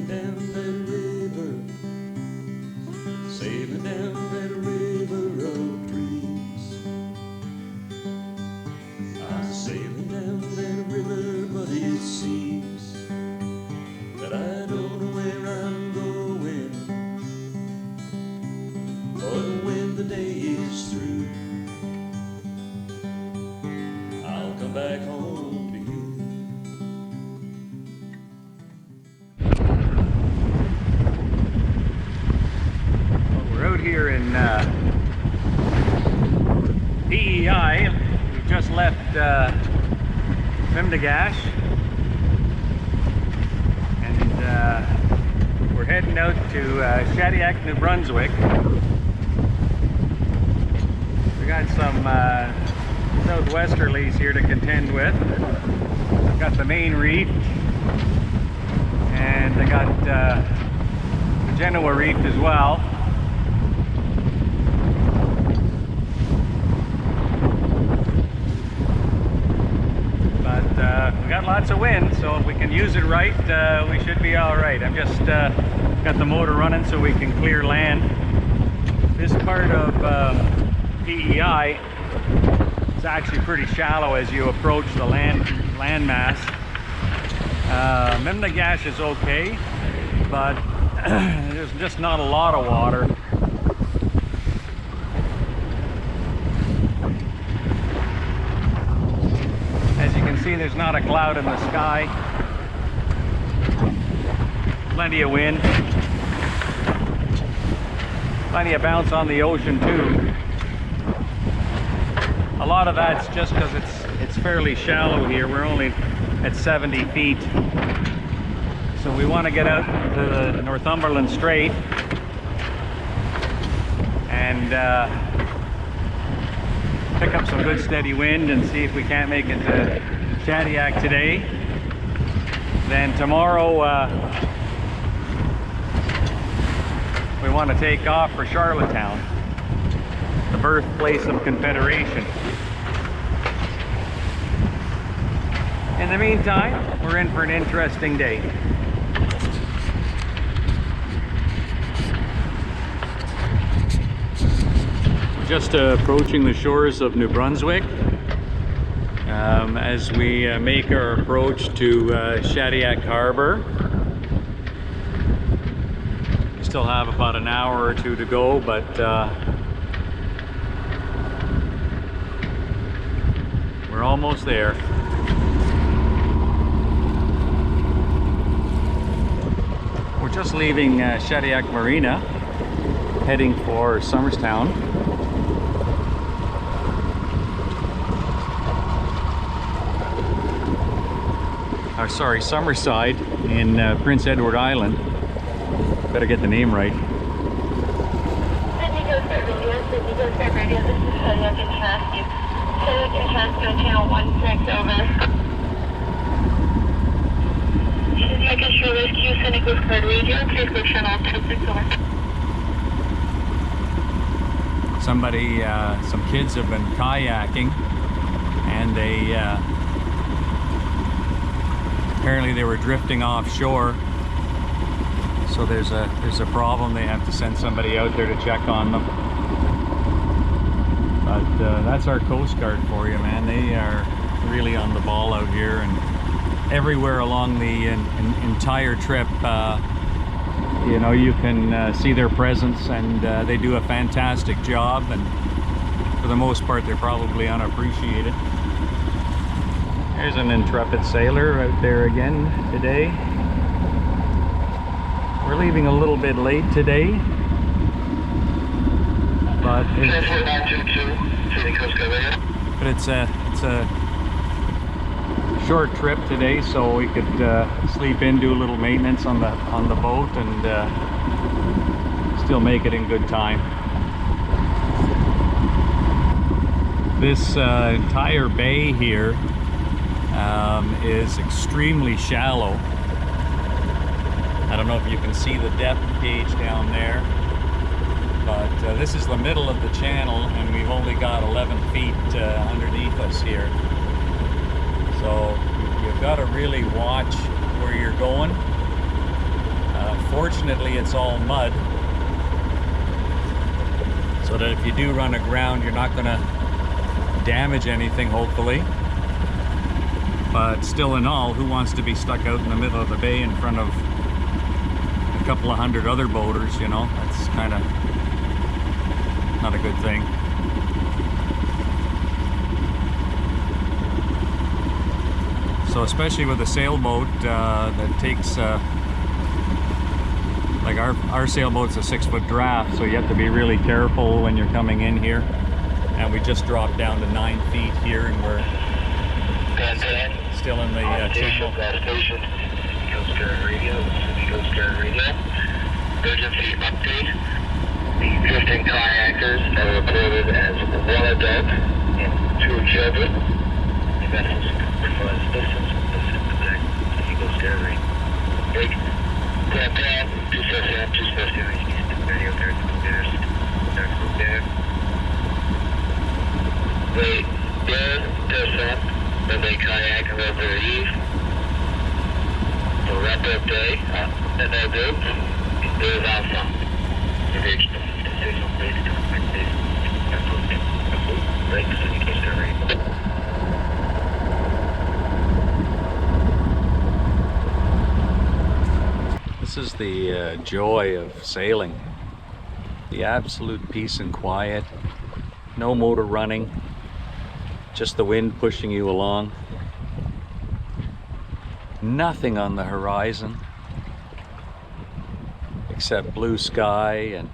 down that river, sailing down that river of dreams. I'm sailing down that river, but it seems that I don't know where I'm going. But when the day is through, I'll come back home to you. Well, we're out here in PEI. We just left Shediac, and we're heading out to Shediac, New Brunswick. We got some southwesterlies here to contend with. We've got the main reef, and I got the Genoa reef as well. We got lots of wind, so if we can use it right, we should be all right. I've just got the motor running so we can clear land. This part of PEI is actually pretty shallow as you approach the land mass. Shediac is okay, but there's just not a lot of water. As you can see, there's not a cloud in the sky. Plenty of wind. Plenty of bounce on the ocean too. A lot of that's just because it's fairly shallow here. We're only at 70 feet. So we want to get out to the Northumberland Strait and pick up some good steady wind and see if we can't make it to Shediac today. Then tomorrow we want to take off for Charlottetown, the birthplace of Confederation. In the meantime, we're in for an interesting day. Just approaching the shores of New Brunswick as we make our approach to Shediac Harbor. We still have about an hour or two to go, but we're almost there. We're just leaving Shediac Marina, heading for Summerstown. Sorry, Summerside in Prince Edward Island. Better get the name right. Sydney Go Start Radio, this is Shediac and Pasco. Shediac and Pasco, channel 16, over. Shediac and Shore Rescue, Sydney Go Start Radio, please go channel 26, over. Some kids have been kayaking, and apparently they were drifting offshore, so there's a problem. They have to send somebody out there to check on them. But that's our Coast Guard for you, man. They are really on the ball out here, and everywhere along the entire trip, you know, you can see their presence, and they do a fantastic job, and for the most part they're probably unappreciated. There's an intrepid sailor out there again today. We're leaving a little bit late today, but it's a short trip today, so we could sleep in, do a little maintenance on the boat, and still make it in good time. This entire bay here is extremely shallow. I don't know if you can see the depth gauge down there, but this is the middle of the channel, and we've only got 11 feet underneath us here. So you've got to really watch where you're going. Fortunately, it's all mud, so that if you do run aground, you're not going to damage anything, hopefully. But still in all, who wants to be stuck out in the middle of the bay in front of a couple of hundred other boaters, you know? That's kind of not a good thing. So especially with a sailboat that takes, like our sailboat's a 6-foot draft, so you have to be really careful when you're coming in here. And we just dropped down to 9 feet here, and we're still in the channel. Coast Guard Radio, emergency update. The drifting kayakers are reported as 1 adult and 2 children. The vessels provides distance with the Coast Guard Radio. Break. Grab down, 257, radio there, there's there. They dare descent when they kayak over the reef. So wrap up day, and they're good. There's alpha. You reached the signal base to the base. Break the city Coast Guard Radio. This is the joy of sailing. The absolute peace and quiet. No motor running. Just the wind pushing you along. Nothing on the horizon except blue sky and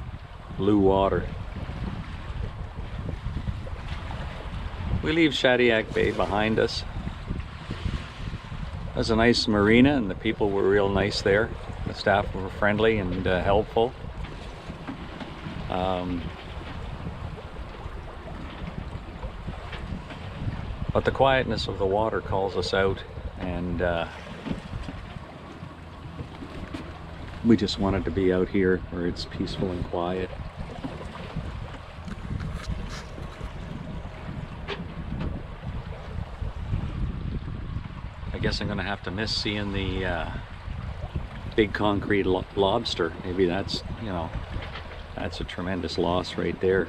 blue water. We leave Shediac Bay behind us. It was a nice marina, and the people were real nice there. The staff were friendly and helpful. But the quietness of the water calls us out, and we just wanted to be out here where it's peaceful and quiet. I guess I'm gonna have to miss seeing the big concrete lobster. Maybe that's, you know, that's a tremendous loss right there.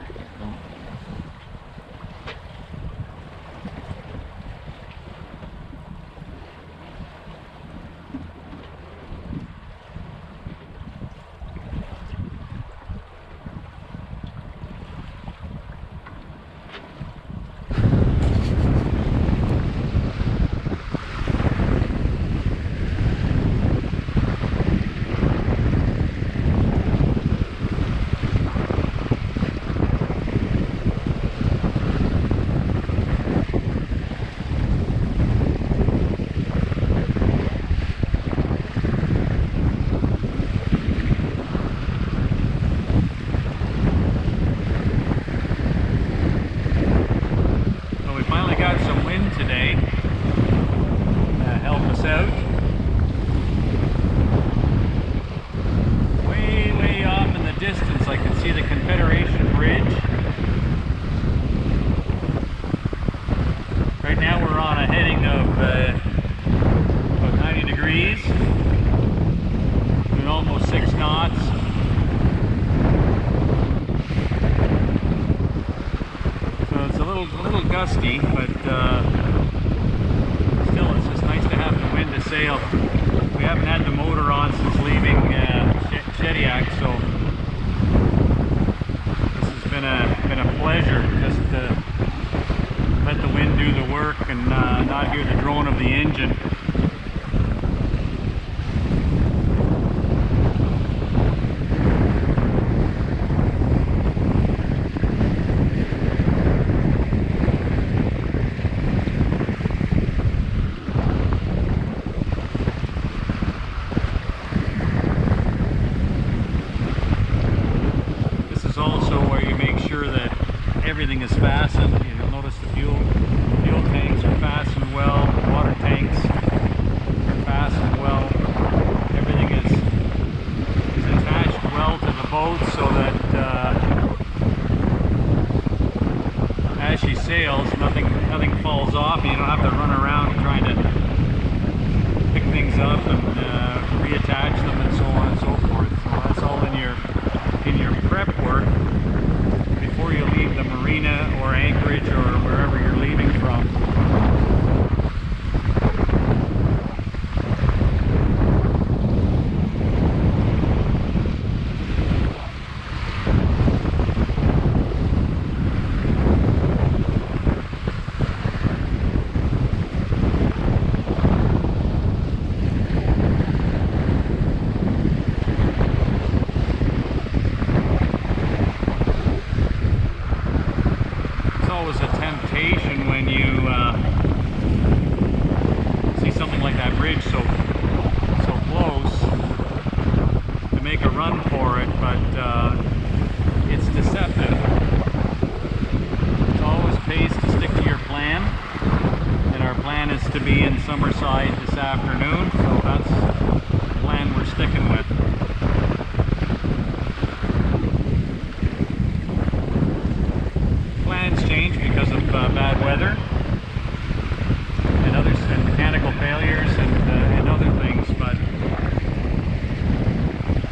Gusty, but still it's just nice to have the wind to sail. We haven't had the motor on since leaving Shediac, so this has been a pleasure just to let the wind do the work and not hear the drone of the engine. Everything is fastened. You'll notice the fuel tanks are fastened well, the water tanks are fastened well. Everything is attached well to the boat so that as she sails, nothing falls off. You don't have to run around trying to pick things up and reattach them and so on and so forth. in your prep work before you leave the marina or anchorage or wherever you're leaving from. Always a temptation when you see something like that bridge so close to make a run for it, but it's deceptive. It always pays to stick to your plan, and our plan is to be in Summerside this afternoon, so that's the plan we're sticking with. Change because of bad weather and others, and mechanical failures and other things, but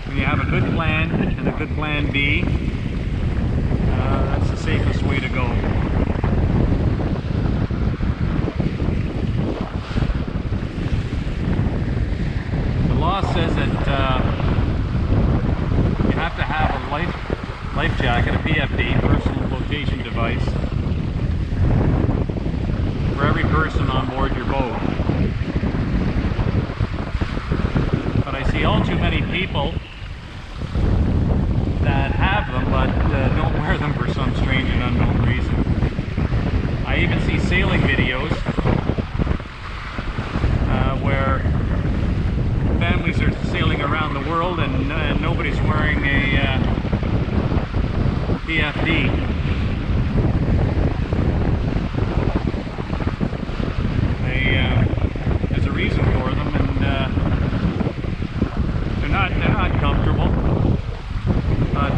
when you have a good plan and a good plan B, that's the safest way to go. The law says that you have to have a life jacket, a PFD, personal flotation device, for every person on board your boat. But I see all too many people that have them but don't wear them for some strange and unknown reason. I even see sailing videos where families are sailing around the world and nobody's wearing a PFD. There's a reason for them, and they're not comfortable, but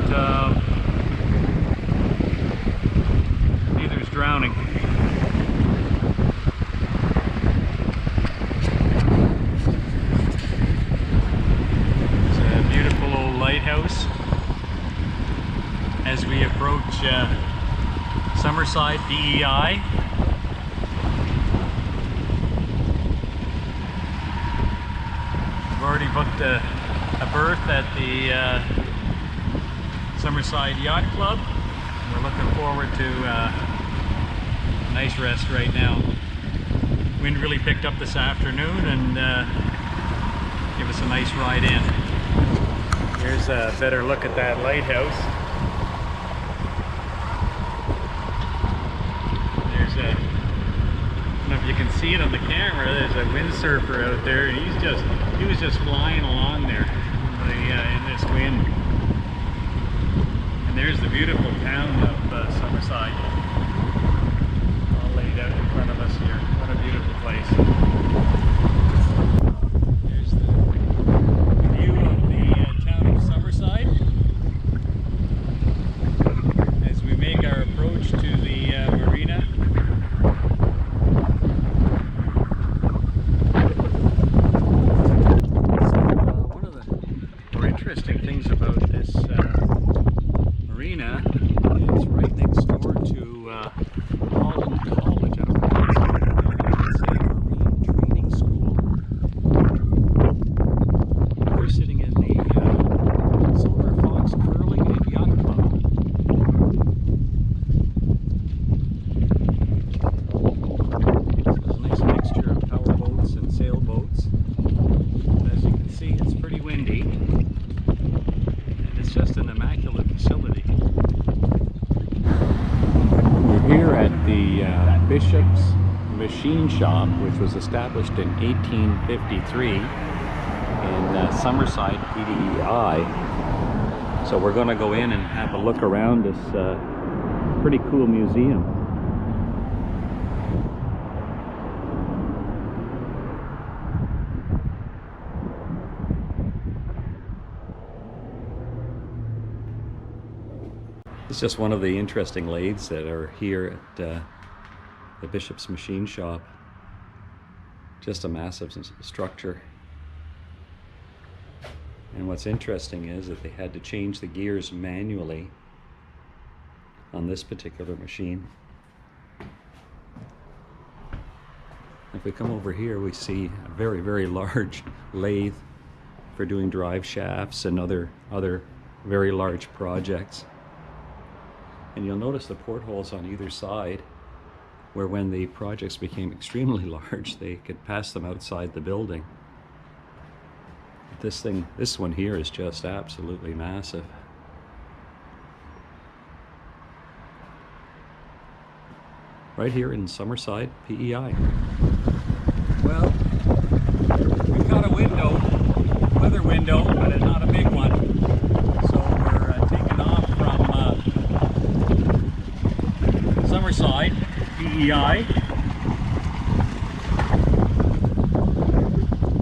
neither is drowning. It's a beautiful old lighthouse as we approach Summerside PEI. We've already booked a berth at the Summerside Yacht Club. We're looking forward to a nice rest right now. Wind really picked up this afternoon and gave us a nice ride in. Here's a better look at that lighthouse. I don't know if you can see it on the camera. There's a windsurfer out there, and he was just flying along there in this wind. And there's the beautiful town of Summerside, all laid out in front of us here. What a beautiful place. There's the view of the town of Summerside as we make our approach to the marina. Interesting things about this marina, it's right next door to Holland College. I don't know if it's a marine training school. We're sitting in the Silver Fox Curling and Yacht Club. There's a nice mixture of powerboats and sailboats. As you can see, it's pretty windy. It's just an immaculate facility. We're here at the Bishop's Machine Shop, which was established in 1853 in Summerside PEI. So we're going to go in and have a look around this pretty cool museum. It's just one of the interesting lathes that are here at the Bishop's Machine Shop. Just a massive structure. And what's interesting is that they had to change the gears manually on this particular machine. If we come over here, we see a very, very large lathe for doing drive shafts and other very large projects. And you'll notice the portholes on either side, where when the projects became extremely large, they could pass them outside the building. But this one here is just absolutely massive. Right here in Summerside PEI. Well, we've got a window, weather window, but it's not a big one. So we're taking off from Summerside PEI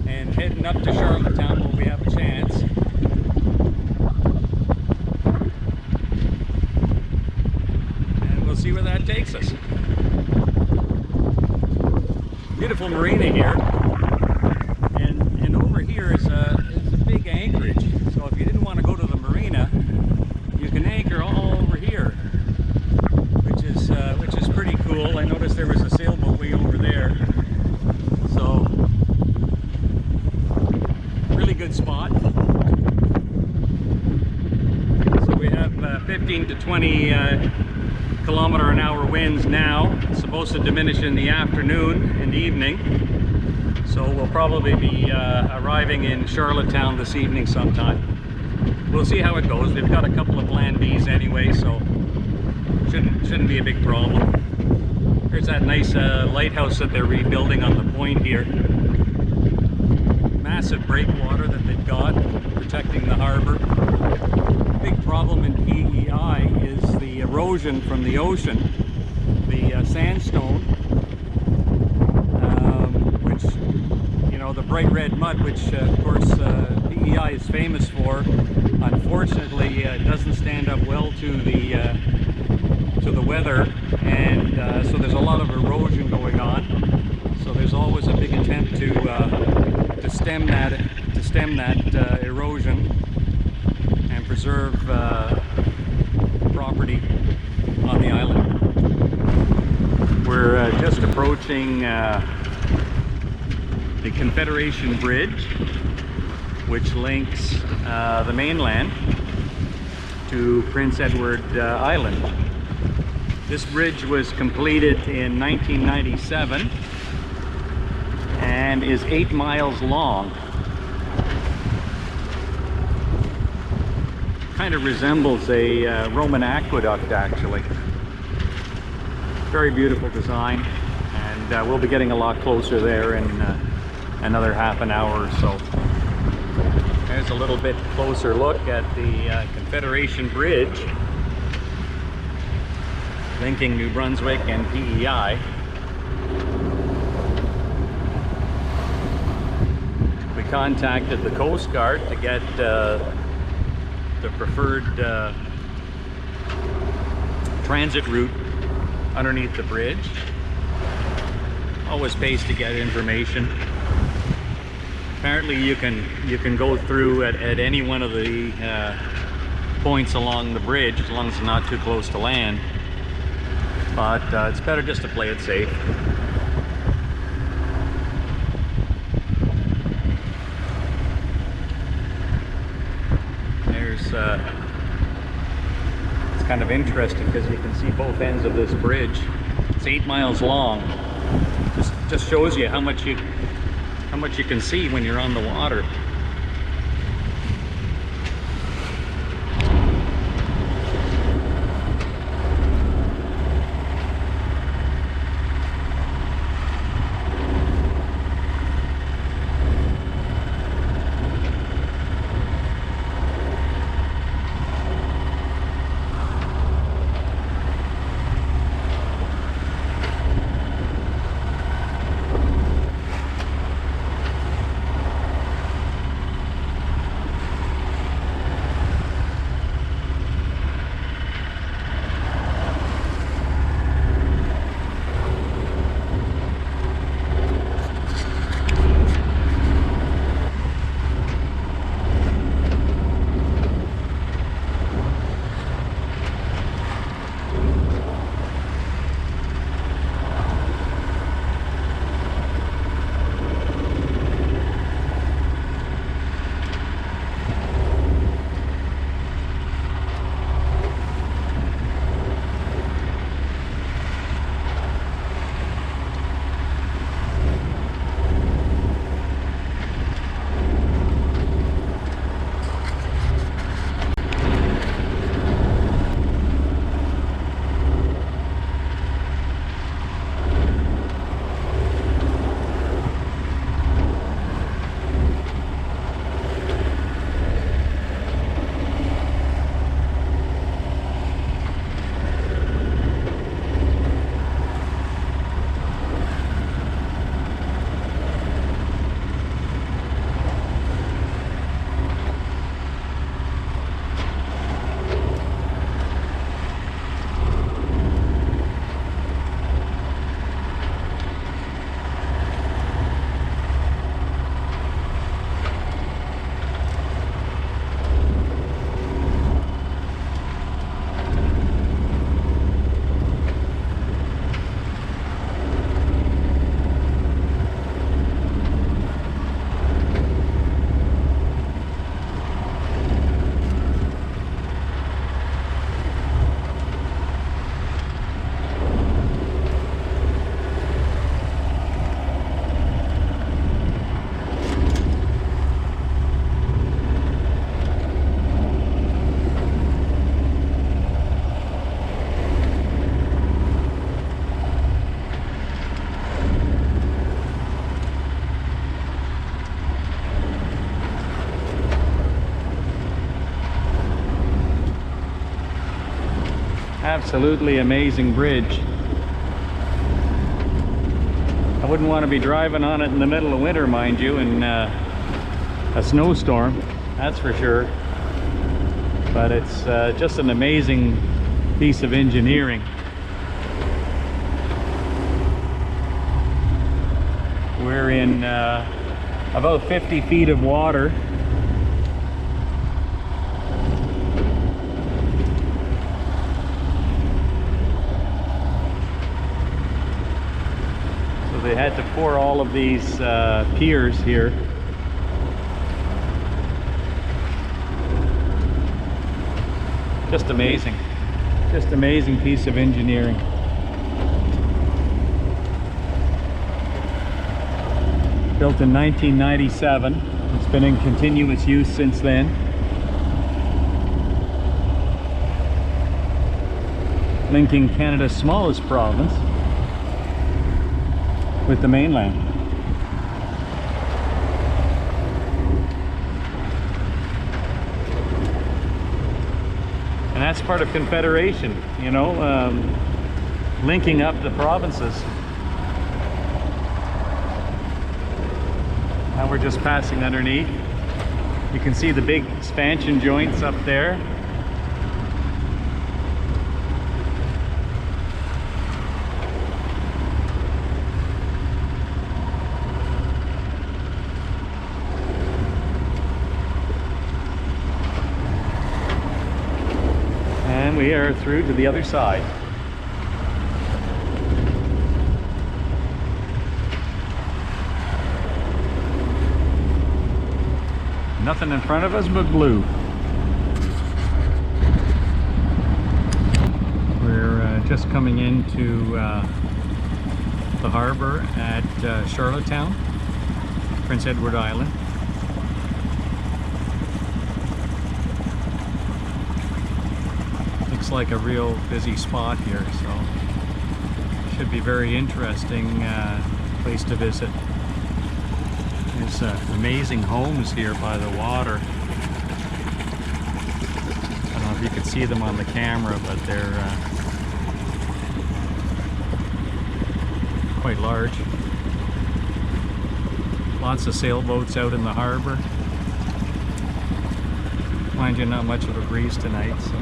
and heading up to Charlottetown where we have a chance. And we'll see where that takes us. Beautiful marina here, and over here is a big anchorage. So if you didn't want to go to the marina, you can anchor all over here, which is pretty cool. I noticed there was a sailboat way over there, so really good spot. So we have 15 to 20 kilometer-an-hour winds now. It's supposed to diminish in the afternoon and evening, so we'll probably be arriving in Charlottetown this evening sometime. We'll see how it goes. We've got a couple of plan Bs anyway, so shouldn't be a big problem. There's that nice lighthouse that they're rebuilding on the point here. Massive breakwater that they've got protecting the harbor. Big problem in PEI is the erosion from the ocean, the sandstone, which, you know, the bright red mud, which of course PEI is famous for, unfortunately doesn't stand up well to the weather, and so there's a lot of erosion going on. So there's always a big attempt to stem that erosion and preserve property on the island. We're just approaching the Confederation Bridge, which links the mainland to Prince Edward Island. This bridge was completed in 1997 and is 8 miles long. Kind of resembles a Roman aqueduct, actually. Very beautiful design, and we'll be getting a lot closer there in another half an hour or so. There's a little bit closer look at the Confederation Bridge linking New Brunswick and PEI. We contacted the Coast Guard to get the preferred transit route underneath the bridge. Always pays to get information. Apparently you can go through at any one of the points along the bridge as long as it's not too close to land, but it's better just to play it safe. It's kind of interesting because you can see both ends of this bridge. It's 8 miles long. Just shows you how much you can see when you're on the water. absolutely amazing bridge. I wouldn't want to be driving on it in the middle of winter, mind you, in a snowstorm, that's for sure. But it's just an amazing piece of engineering. We're in about 50 feet of water. So they had to pour all of these piers here. Just amazing. Just amazing piece of engineering. Built in 1997. It's been in continuous use since then. Linking Canada's smallest province with the mainland. And that's part of Confederation, you know, linking up the provinces. Now we're just passing underneath. You can see the big expansion joints up there. And we are through to the other side. Nothing in front of us but blue. We're just coming into the harbor at Charlottetown, Prince Edward Island. Looks like a real busy spot here, so should be very interesting place to visit. There's amazing homes here by the water. I don't know if you can see them on the camera, but they're quite large. Lots of sailboats out in the harbor. Mind you, not much of a breeze tonight, so.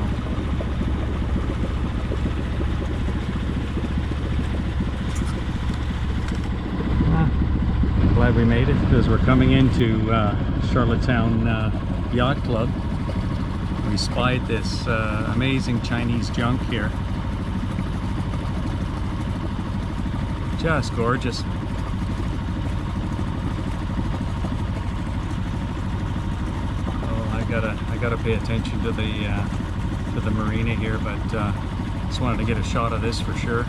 Glad we made it, because we're coming into Charlottetown Yacht Club. We spied this amazing Chinese junk here. Just gorgeous. Oh, I gotta pay attention to the marina here, but just wanted to get a shot of this for sure.